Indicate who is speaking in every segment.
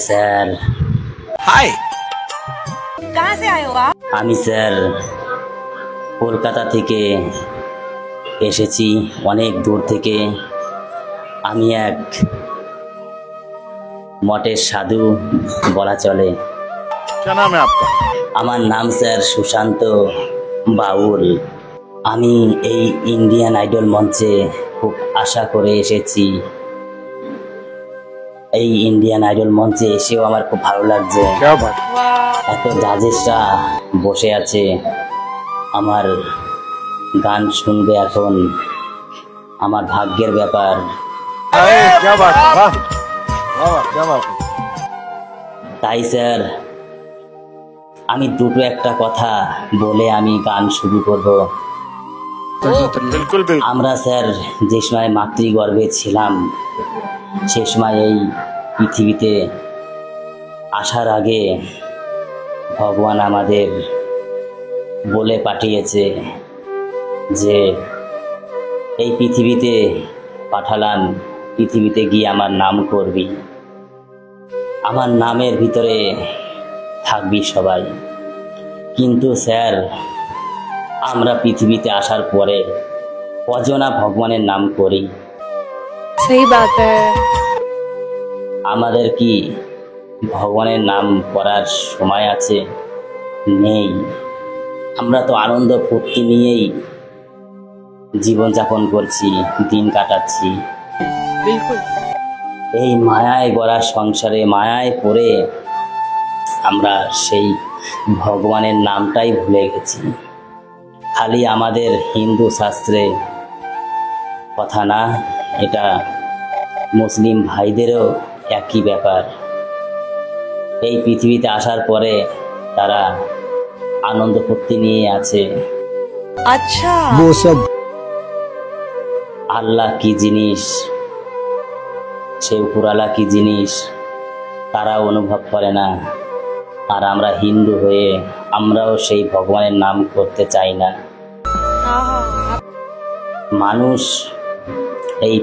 Speaker 1: Sir.
Speaker 2: हाय,
Speaker 3: कहाँ से आए हो आप?
Speaker 1: আমি স্যার কলকাতা থেকে এসেছি, অনেক দূর থেকে। আমি এক মঠের সাধু বলা চলে।
Speaker 2: क्या नाम है आपका?
Speaker 1: আমার নাম স্যার সুশান্ত বাউল। আমি এই ইন্ডিয়ান আইডল মঞ্চে খুব আশা করে এসেছি। এই ইন্ডিয়ান আইডল মঞ্চে এসেও আমার খুব ভালো লাগছে।
Speaker 2: क्या बात?
Speaker 1: এত জাজেসরা বসে আছে, আমার গান শুনবে এখন, আমার ভাগ্যের ব্যাপার।
Speaker 2: अरे क्या बात है, वाह वाह, क्या बात है।
Speaker 1: তাই স্যার আমি দুটো একটা কথা বলে আমি গান শুরু করব।
Speaker 2: बिल्कुल बिल्कुल।
Speaker 1: আমরা স্যার যে সময় মাতৃগর্ভে ছিলাম, সে সময় এই পৃথিবীতে আসার আগে ভগবান আমাদের বলে পাঠিয়েছে যে এই পৃথিবীতে পাঠালাম, পৃথিবীতে গিয়ে আমার নাম করবি, আমার নামের ভিতরে থাকবি সবাই। কিন্তু স্যার আমরা পৃথিবীতে আসার পরে কজনা ভগবানের নাম করি?
Speaker 3: सही बात है।
Speaker 1: আমাদের কি ভগবানের নাম করার সময় আছে? নেই। আমরা তো আনন্দ ফুর্তি নিয়েই জীবনযাপন করছি, দিন কাটাচ্ছি।
Speaker 3: बिल्कुल।
Speaker 1: এই মায়ায় গড়া সংসারে মায়ায় পড়ে আমরা সেই ভগবানের নামটাই ভুলে গেছি। খালি আমাদের হিন্দু শাস্ত্রে কথা না, এটা মুসলিম ভাইদেরও একই ব্যাপার। এই পৃথিবীতে আসার পরে তারা আনন্দ ফুর্তি নিয়ে আছে।
Speaker 3: अच्छा।
Speaker 4: वो सब
Speaker 1: আল্লাহ কি জিনিস, সে উপরালা কি জিনিস তারা অনুভব করে না। আর আমরা হিন্দু হয়ে আমরাও সেই ভগবানের নাম করতে চাই না। মানুষ এই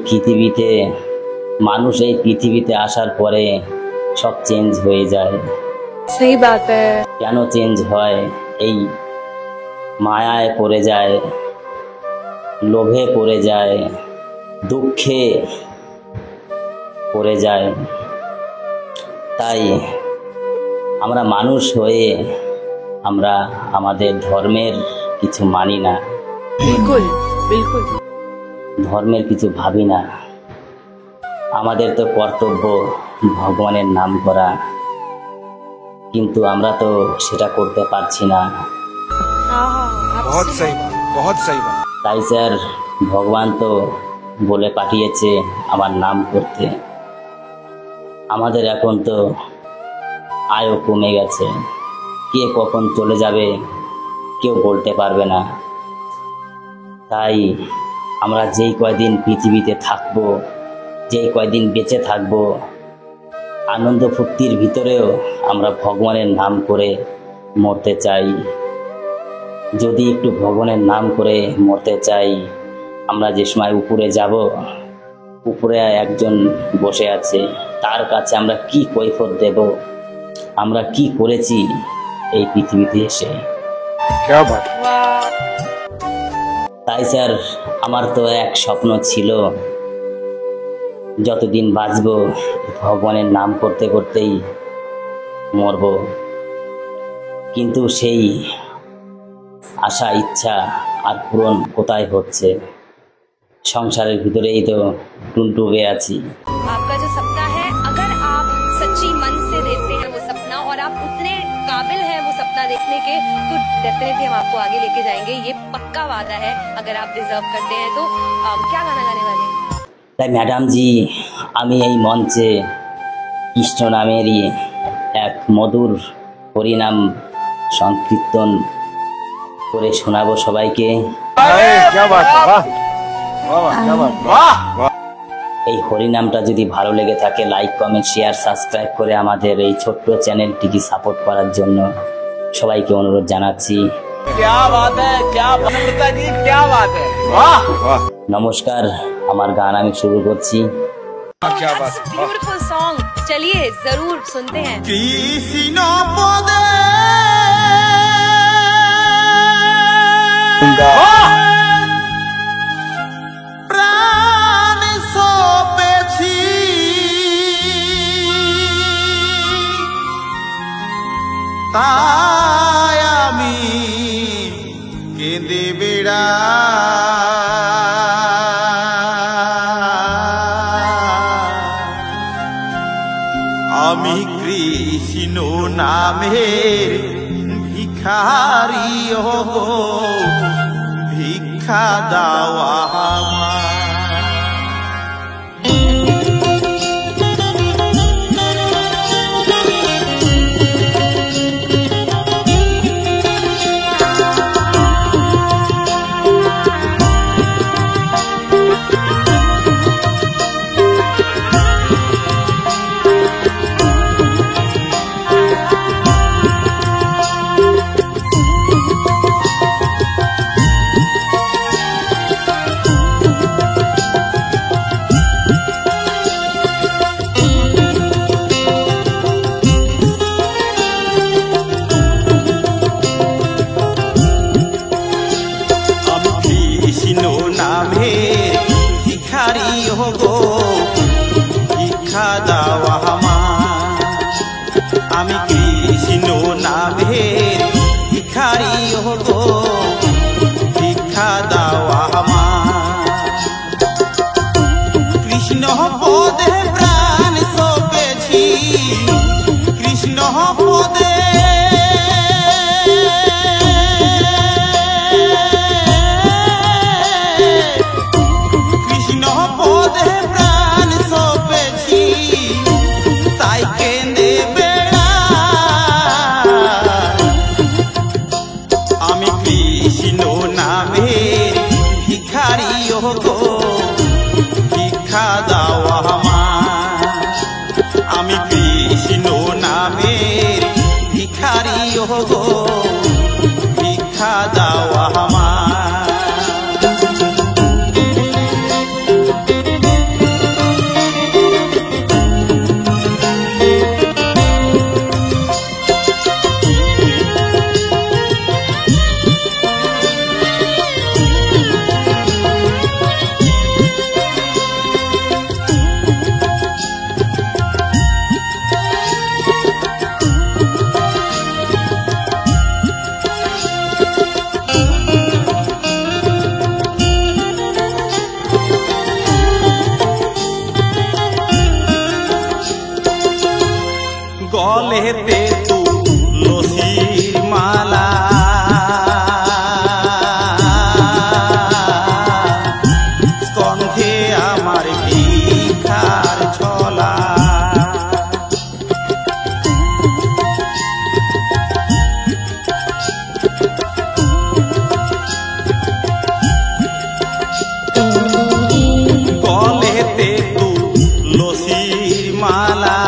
Speaker 1: পৃথিবীতে আসার পরে সব চেঞ্জ হয়ে যায়।
Speaker 3: सही बात है।
Speaker 1: কেন চেঞ্জ হয়? এই মায়ায় পড়ে যায়, লোভে পড়ে যায়, দুঃখে পড়ে যায়। তাই আমরা মানুষ হয়ে আমরা আমাদের ধর্মের কিছু মানি না,
Speaker 3: बिल्कुल बिल्कुल।
Speaker 1: ধর্মের কিছু ভাবি না। আমাদের তো কর্তব্য ভগবানের নাম করা, কিন্তু আমরা তো সেটা করতে পারছি না।
Speaker 2: बहुत सही बात, बहुत सही बात।
Speaker 1: তাই স্যার ভগবান তো বলে পাঠিয়েছে আমার নাম করতে। আমাদের এখন তো আয়ও কমে গেছে, কে কখন চলে যাবে কেউ বলতে পারবে না। তাই আমরা যেই কয়দিন পৃথিবীতে থাকবো, যেই কয়দিন বেঁচে থাকবো, আনন্দ ফুর্তির ভিতরেও আমরা ভগবানের নাম করে মরতে চাই। যদি একটু ভগবানের নাম করে মরতে চাই, আমরা যে সময় উপরে যাব, উপরে একজন বসে আছে, তার কাছে আমরা কি কৈফিয়ত দেব? আমরা কি করেছি এই পৃথিবীতে এসে?
Speaker 2: क्या बात?
Speaker 1: তাই স্যার আমার তো এক স্বপ্ন ছিল, যতদিন বাঁচব ভগবানের নাম করতে করতেই মরব। কিন্তু সেই আশা ইচ্ছা আর পূরণ কোথায় হচ্ছে? সংসারের ভিতরেই তো ডুবে আছি।
Speaker 5: आपका जो सपना है, अगर आप सच्ची मन से देखते हैं वो सपना और आप उतने काबिल हैं वो सपना देखने के, तो डेफिनेटली हम आपको आगे लेके जाएंगे, ये पक्का वादा है। अगर आप डिजर्व करते हैं तो क्या गाना गाने वाले हैं?
Speaker 1: তাই ম্যাডামজি, আমি এই মঞ্চে কৃষ্ণ নামেরই এক মধুর হরিনাম সংকীর্তন করে শোনাবো সবাইকে।
Speaker 2: अरे क्या बात है, वाह वाह वाह, क्या बात, वाह वाह।
Speaker 1: এই হরিনামটা যদি ভালো লেগে থাকে, লাইক কমেন্ট শেয়ার সাবস্ক্রাইব করে আমাদের এই ছোট্ট চ্যানেলটিকে সাপোর্ট করার জন্য সবাইকে অনুরোধ জানাচ্ছি।
Speaker 2: क्या बात है, क्या बनता जी, क्या बात है, वाह वाह,
Speaker 1: নমস্কার, আমার গান আমি শুরু করছি।
Speaker 2: क्या बात है, वाह।
Speaker 5: Beautiful song. चलिए जरूर सुनते हैं।
Speaker 4: কৃষ্ণ পদে প্রাণ সপেছি তাই আমি কেঁদে বেড়া আমি কৃষ্ণ নামের ভিখারি হবো ভিক্ষা দাওয়া আমার। ভিখারি হবো ভিক্ষা দাওয়া আমার। আমি কৃষ্ণ নামের ভিখারি হবো ভিক্ষা দাওয়া আমার। কৃষ্ণ পদে প্রাণ সপেছি কৃষ্ণ পদে গো ভিক্ষা দাওয়া আমার। আমি কৃষ্ণ নামের ভিখারি গো ভিক্ষা দাওয়া আমার। গলেতে তুলসীর মালা স্কন্ধে আমার ভিখার ছলা। গলেতে তুলসীর মালা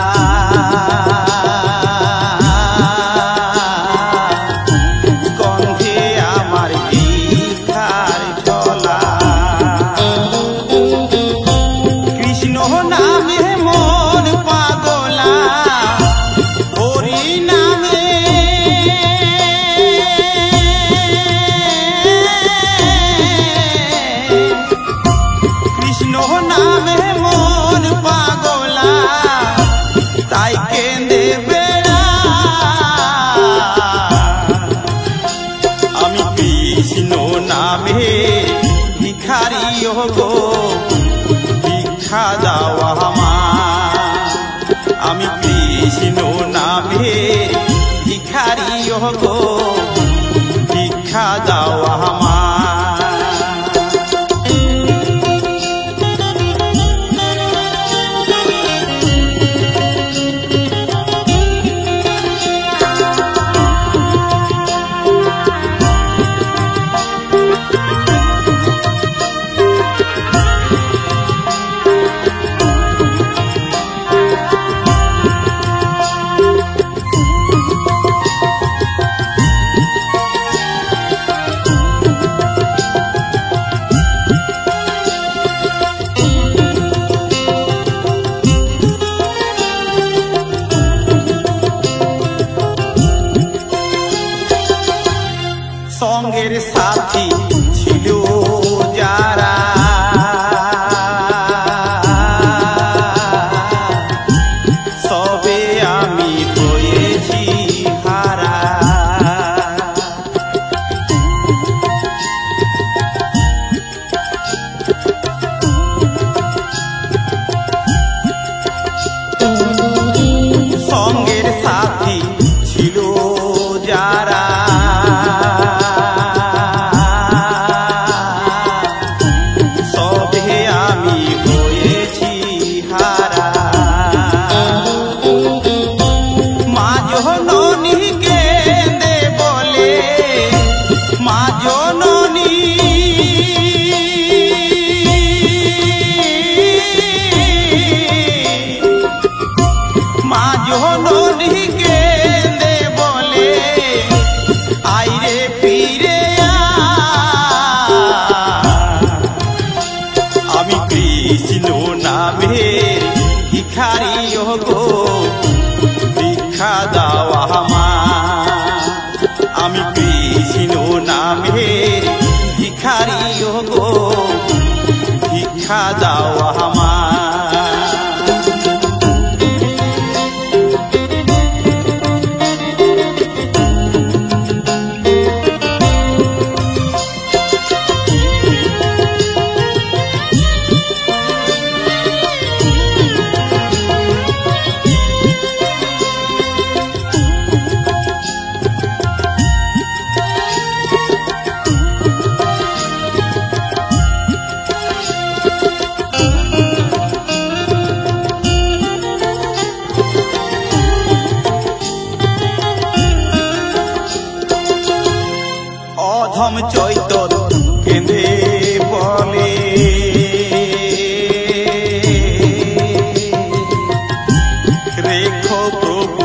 Speaker 4: ভিখারি গো ভিক্ষা দাওয়া আমার। আমি কৃষ্ণ নামের ভিখারি গো ভিক্ষা দাওয়া আমার। জননী কেঁদে বলে মা জননী মা জননী কেঁদে বলে আইরে ফিরে আমি কৃষ্ণ নামের ভিখারি গো ভিক্ষা দাও আমার আমি কৃষ্ণ নামের ভিখারি গো ভিক্ষা দাও আমার অধম চৈতন কেঁদে বলে রেখো প্রভু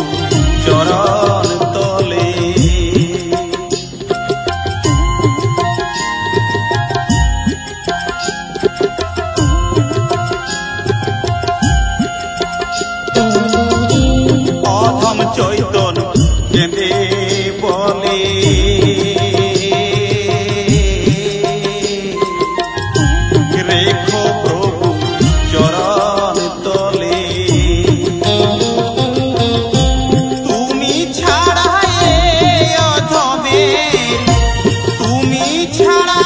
Speaker 4: চরণ তলে অধম চৈতন কেঁদে বলে রেখো প্রভু চরণ তলে তুমি ছাড়া এ অধমের তুমি ছাড়া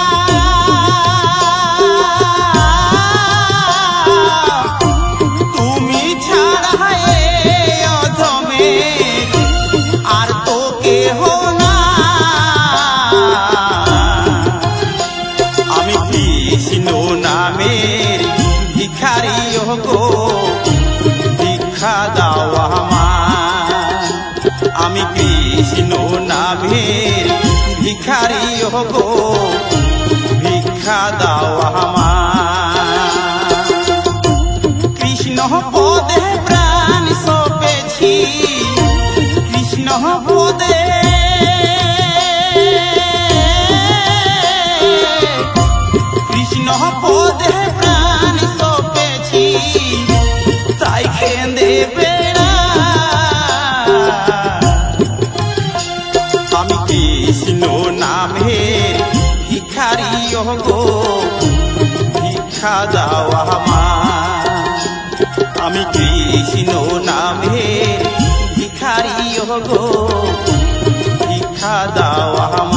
Speaker 4: তুমি ছাড়া এ অধমের আর তো কেহ না আমি কৃষ্ণ নামের ভিখারি গো ভিক্ষা দাও আমার আমি কৃষ্ণ নামের ভিখারি গো ভিক্ষা দাও আমার কৃষ্ণ পদে প্রাণ সপেছি কৃষ্ণ পদে কৃষ্ণ পদে প্রাণ সপেছি তাই কেঁদে বেড়া আমি কৃষ্ণ নামের ভিখারি গো ভিক্ষা দাও আমার আমি কৃষ্ণ নামের ভিখারি গো ভিক্ষা দাও আমার